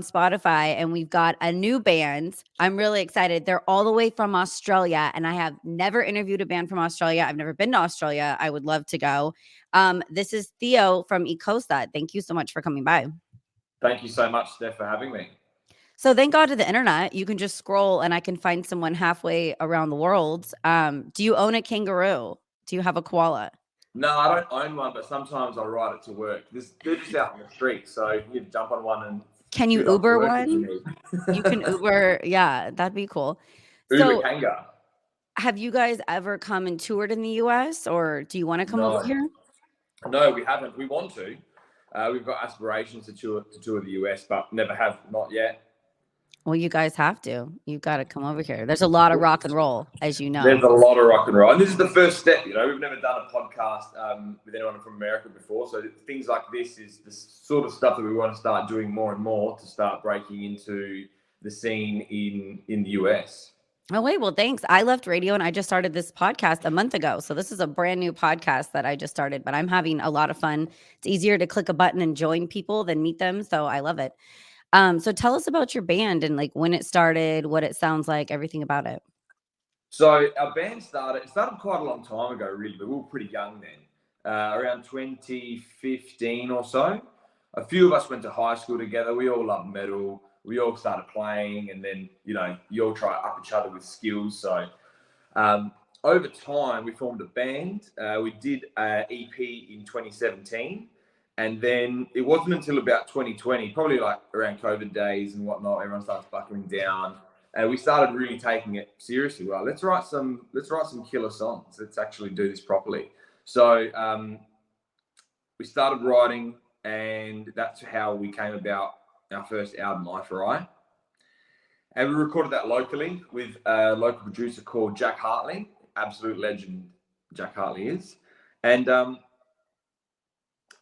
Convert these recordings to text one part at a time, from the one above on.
Spotify and we've got a new band. I'm really excited. They're all the way from Australia, and I have never interviewed a band from Australia. I've never been to Australia. I would love to go. This is Theo from Ekosa. Thank you so much for coming by. Thank you so much, Steph, for having me. So thank God to the internet. You can just scroll and I can find someone halfway around the world. Do you own a kangaroo? Do you have a koala? No, I don't own one, but sometimes I ride it to work. They're just out in the street, so you can jump on one and Can you shoot off to Uber work if you one? You can need. Uber. Yeah, that'd be cool. Uber So Kanga. have you guys ever come and toured in the US, or do you want to come over No, here? no, we haven't. We want to. We've got aspirations to tour the US, but never have, not yet. Well, you guys have to. You've got to come over here. There's a lot of rock and roll, as you There's know. a lot of rock and roll, and this is the first step. We've never done a podcast with anyone from America before, so things like this is the sort of stuff that we want to start doing more and more to start breaking into the scene in the US. Oh, wait. Well, thanks. I left radio and I just started this podcast a month ago. So this is a brand new podcast that I just started, but I'm having a lot of fun. It's easier to click a button and join people than meet them. So I love it. So tell us about your band and like when it started, what it sounds like, everything about it. So our band started quite a long time ago, really, but we were pretty young then, around 2015 or so. A few of us went to high school together. We all loved metal. We all started playing, and then you all try to up each other with skills. So over time, we formed a band. We did an EP in 2017, and then it wasn't until about 2020, probably like around COVID days and whatnot, everyone starts buckling down. And we started really taking it seriously. Well, let's write some killer songs. Let's actually do this properly. So we started writing, and that's how we came about our first album, Eye for Eye. And we recorded that locally with a local producer called Jack Hartley, absolute legend Jack Hartley is. And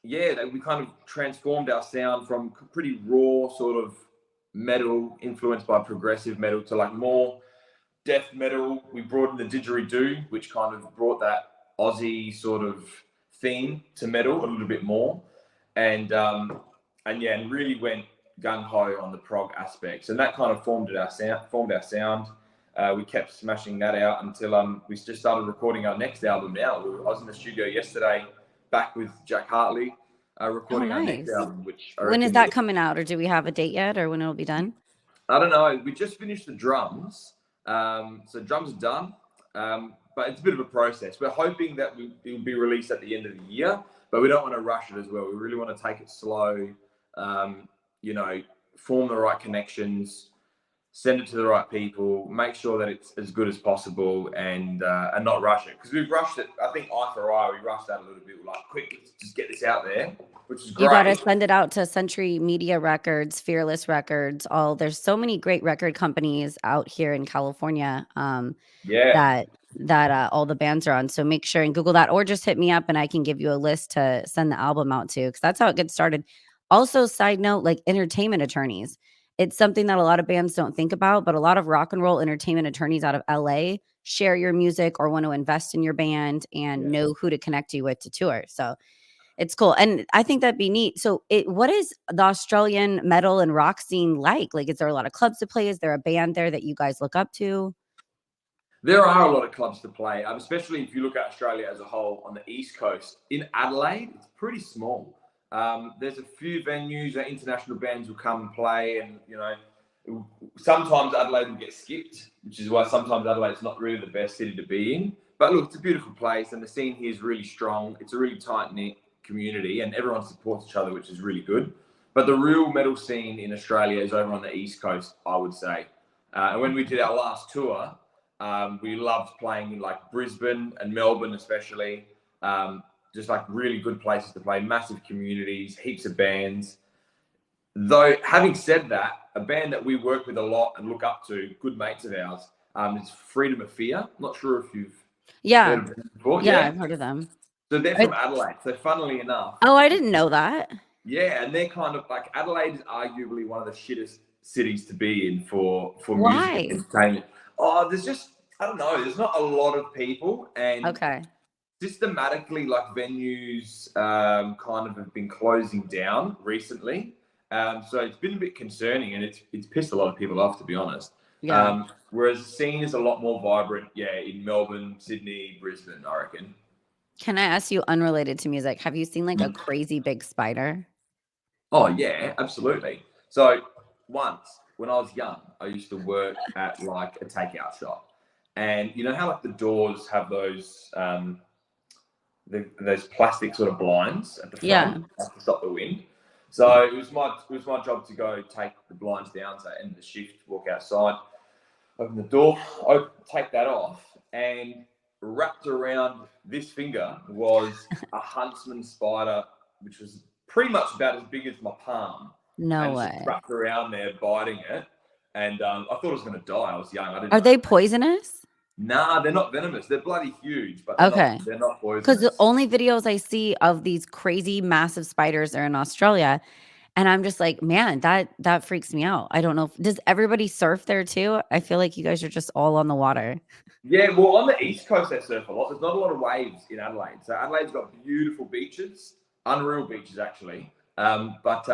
we kind of transformed our sound from pretty raw sort of metal influenced by progressive metal to like more death metal. We brought in the didgeridoo, which kind of brought that Aussie sort of theme to metal a little bit more, and really went gung ho on the prog aspects, and that kind of formed our sound. We kept smashing that out until we just started recording our next album. Now I was in the studio yesterday, back with Jack Hartley. Recording our next Nice. album, which When is that coming out, or do we have a date yet, or when it'll be done? I don't know. We just finished the drums. So drums are done, but it's a bit of a process. We're hoping that it will be released at the end of the year, but we don't want to rush it as well. We really want to take it slow, form the right connections, send it to the right people, make sure that it's as good as possible, and not rush it. Because we've rushed it. I think Eye for Eye, we rushed that a little bit. We're like, quick, let's just get this out there, which is great. You got to send it out to Century Media Records, Fearless Records. There's so many great record companies out here in California. That all the bands are on. So make sure and Google that, or just hit me up and I can give you a list to send the album out to, because that's how it gets started. Also, side note, like entertainment attorneys. It's something that a lot of bands don't think about, but a lot of rock and roll entertainment attorneys out of LA share your music or want to invest in your band and know who to connect you with to tour. So it's cool. And I think that'd be neat. So what is the Australian metal and rock scene like? Like, is there a lot of clubs to play? Is there a band there that you guys look up to? There are a lot of clubs to play, especially if you look at Australia as a whole on the East Coast. In Adelaide, it's pretty small. There's a few venues that international bands will come and play, and sometimes Adelaide will get skipped, which is why sometimes Adelaide's not really the best city to be in. But look, it's a beautiful place, and the scene here is really strong. It's a really tight-knit community, and everyone supports each other, which is really good. But the real metal scene in Australia is over on the East Coast, I would say. And when we did our last tour, we loved playing in like Brisbane and Melbourne, especially. Just like really good places to play, massive communities, heaps of bands. Though, having said that, a band that we work with a lot and look up to, good mates of ours, is Freedom of Fear. Not sure if you've heard of them before. Yeah, I've heard of them. So they're from Adelaide. So funnily enough. Oh, I didn't know that. Yeah, and they're kind of like, Adelaide is arguably one of the shittest cities to be in for Why? music and entertainment. Oh, there's just, I don't know, there's not a lot of people, and systematically, like venues kind of have been closing down recently, So it's been a bit concerning, and it's pissed a lot of people off, to be honest. Yeah. Whereas the scene is a lot more vibrant, in Melbourne, Sydney, Brisbane, I reckon. Can I ask you, unrelated to music, have you seen like a crazy big spider? Oh yeah, absolutely. So once when I was young, I used to work at like a takeout shop, and you know how like the doors have those plastic sort of blinds at the Yeah. front to stop the wind. So it was my job to go take the blinds down, so end of the shift, walk outside, open the door, take that off, and wrapped around this finger was a huntsman spider, which was pretty much about as big as my palm, No and it's just way. wrapped around there, biting it. And I thought I was going to die. I was young. I didn't Are know. they poisonous? Nah, they're not venomous. They're bloody huge, but they're not. Okay. They're not Because the poisonous. only videos I see of these crazy massive spiders are in Australia. And I'm just like, man, that freaks me out. I don't know. Does everybody surf there too? I feel like you guys are just all on the water. Yeah, well, on the east coast they surf a lot. There's not a lot of waves in Adelaide, so Adelaide's got beautiful beaches, unreal beaches actually. But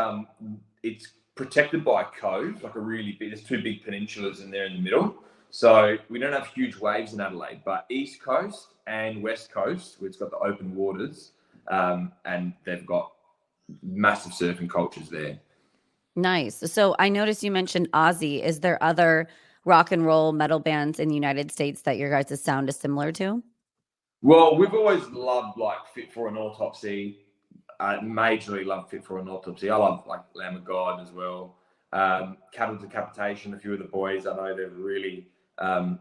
it's protected by a cove, like a really big. There's two big peninsulas in there in the middle, so we don't have huge waves in Adelaide. But east coast and west coast, where it's got the open waters, and they've got massive surfing cultures there. Nice. So I noticed you mentioned Ozzy. Is there other rock and roll metal bands in the United States that your guys' sound is similar to? Well, we've always loved like Fit for an Autopsy. Majorly love Fit for an Autopsy. I love like Lamb of God as well. Cattle Decapitation. A few of the boys I know they're really,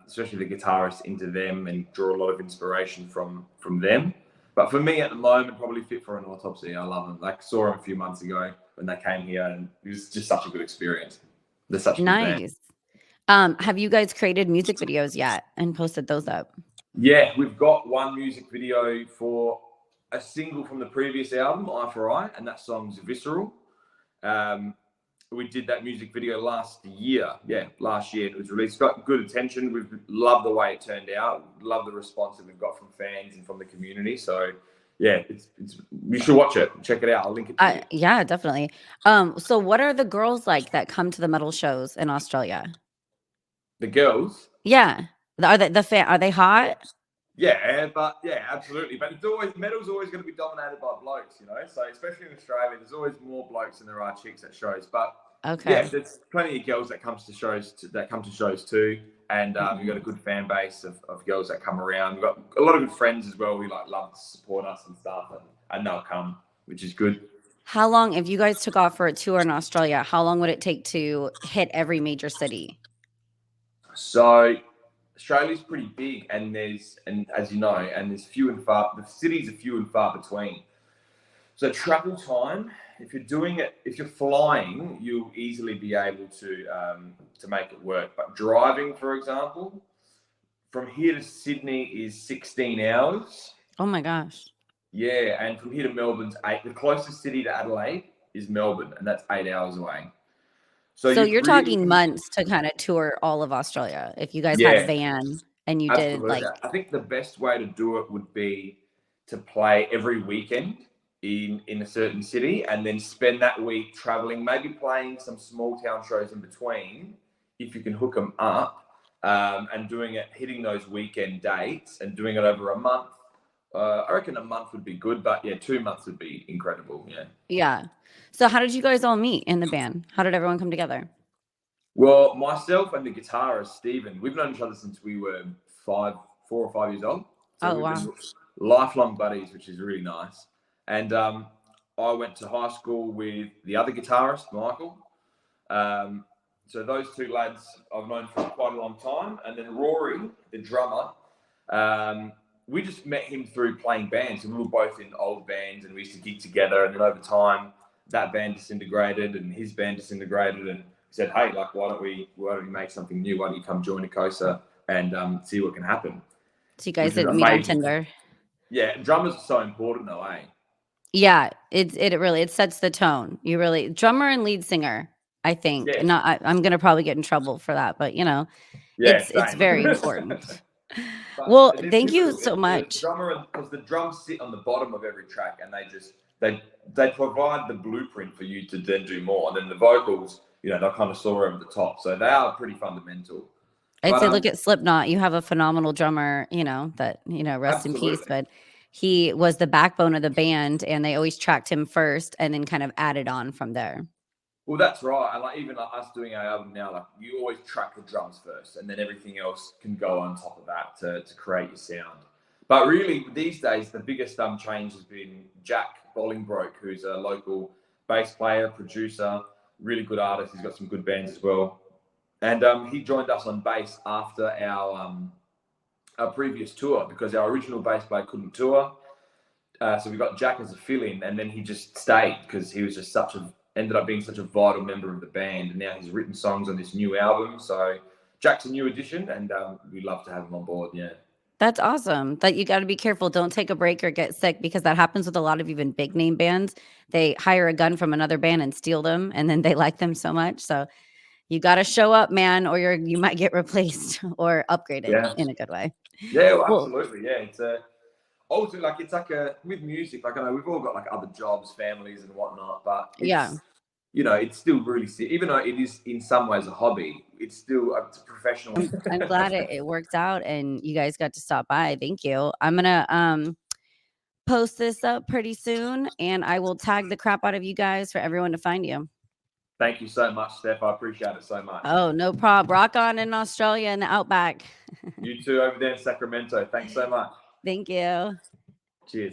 especially the guitarists, into them and draw a lot of inspiration from them. But for me at the moment, probably Fit for an Autopsy. I love them. Like saw them a few months ago when they came here, and it was just such a good experience. They're such a good band. Nice. Have you guys created music videos yet and posted those up? Yeah, we've got one music video for a single from the previous album, Eye for Eye, and that song's Visceral. Um, we did that music video last year. Yeah, last year it was released. Got good attention. We've loved the way it turned out. Love the response that we've got from fans and from the community. So yeah, it's you should watch it. Check it out. I'll link it to you. Yeah, definitely. So what are the girls like that come to the metal shows in Australia? The girls. Yeah. Are they hot? Yeah, but yeah, absolutely. But metal's always going to be dominated by blokes, you know. So especially in Australia, there's always more blokes than there are chicks at shows. But yeah, Okay. there's plenty of girls that come to shows too, and we've got a good fan base of girls that come around. We've got a lot of good friends as well who like love to support us and stuff, and they'll come, which is good. How long, if you guys took off for a tour in Australia, how long would it take to hit every major city? So Australia's pretty big, and as you know, and there's few and far. The cities are few and far between. So travel time, if you're flying, you'll easily be able to make it work. But driving, for example, from here to Sydney is 16 hours. Oh my gosh. Yeah, and from here to Melbourne's 8. The closest city to Adelaide is Melbourne, and that's 8 hours away. So So you'd you're really, talking months to kind of tour all of Australia. If you guys had a yeah, van and you did absolutely. like, I think the best way to do it would be to play every weekend in a certain city, and then spend that week traveling, maybe playing some small town shows in between, if you can hook them up, and hitting those weekend dates and doing it over a month. I reckon a month would be good, but yeah, 2 months would be incredible. Yeah. yeah. So how did you guys all meet in the band? How did everyone come together? Well, myself and the guitarist Stephen, we've known each other since we were 4 or 5 years old. So Oh, we've wow. been lifelong buddies, which is really nice. And I went to high school with the other guitarist, Michael. So those two lads I've known for quite a long time. And then Rory, the drummer, we just met him through playing bands. And we were both in old bands, and we used to gig together. And then over time, that band disintegrated and his band disintegrated. And said, hey, like, why don't we make something new? Why don't you come join ekosa and see what can happen? So you guys didn't meet on amazing. Tinder. Yeah, drummers are so important though, eh? Yeah, it really sets the tone. You really drummer and lead singer, I think. Yeah. Not I'm gonna probably get in trouble for that, but Yeah, it's same. very important. But Well, they're thank you pivotal. so The much. drummer, because the drums sit on the bottom of every track, and they they provide the blueprint for you to then do more, and then the vocals, they'll kind of soar over the top. So they are pretty fundamental. I'd But say look at Slipknot. You have a phenomenal drummer, that, rest in peace, absolutely. but he was the backbone of the band and they always tracked him first and then kind of added on from there. Well, that's right. And even us doing our album now, like you always track the drums first, and then everything else can go on top of that to create your sound. But really, these days, the biggest change has been Jack Bolingbroke, who's a local bass player, producer, really good artist. He's got some good bands as well. And he joined us on bass after our previous tour because our original bass player couldn't tour. So we got Jack as a fill-in, and then he just stayed because he was just ended up being such a vital member of the band. And now he's written songs on this new album. So Jack's a new addition, and we'd love to have him on board. Yeah. That's awesome. But you got to be careful. Don't take a break or get sick because that happens with a lot of even big name bands. They hire a gun from another band and steal them, and then they like them so much. So you got to show up, man, or you might get replaced or upgraded in a good way. Yeah, well, absolutely. Yeah, it's also like with music. Like I know we've all got like other jobs, families, and whatnot, but it's still really, even though it is in some ways a hobby, it's still it's a professional. I'm glad it worked out and you guys got to stop by. Thank you. I'm gonna post this up pretty soon and I will tag the crap out of you guys for everyone to find you. Thank you so much, Steph. I appreciate it so much. Oh, no problem. Rock on in Australia and the Outback. You too over there in Sacramento. Thanks so much. Thank you. Cheers.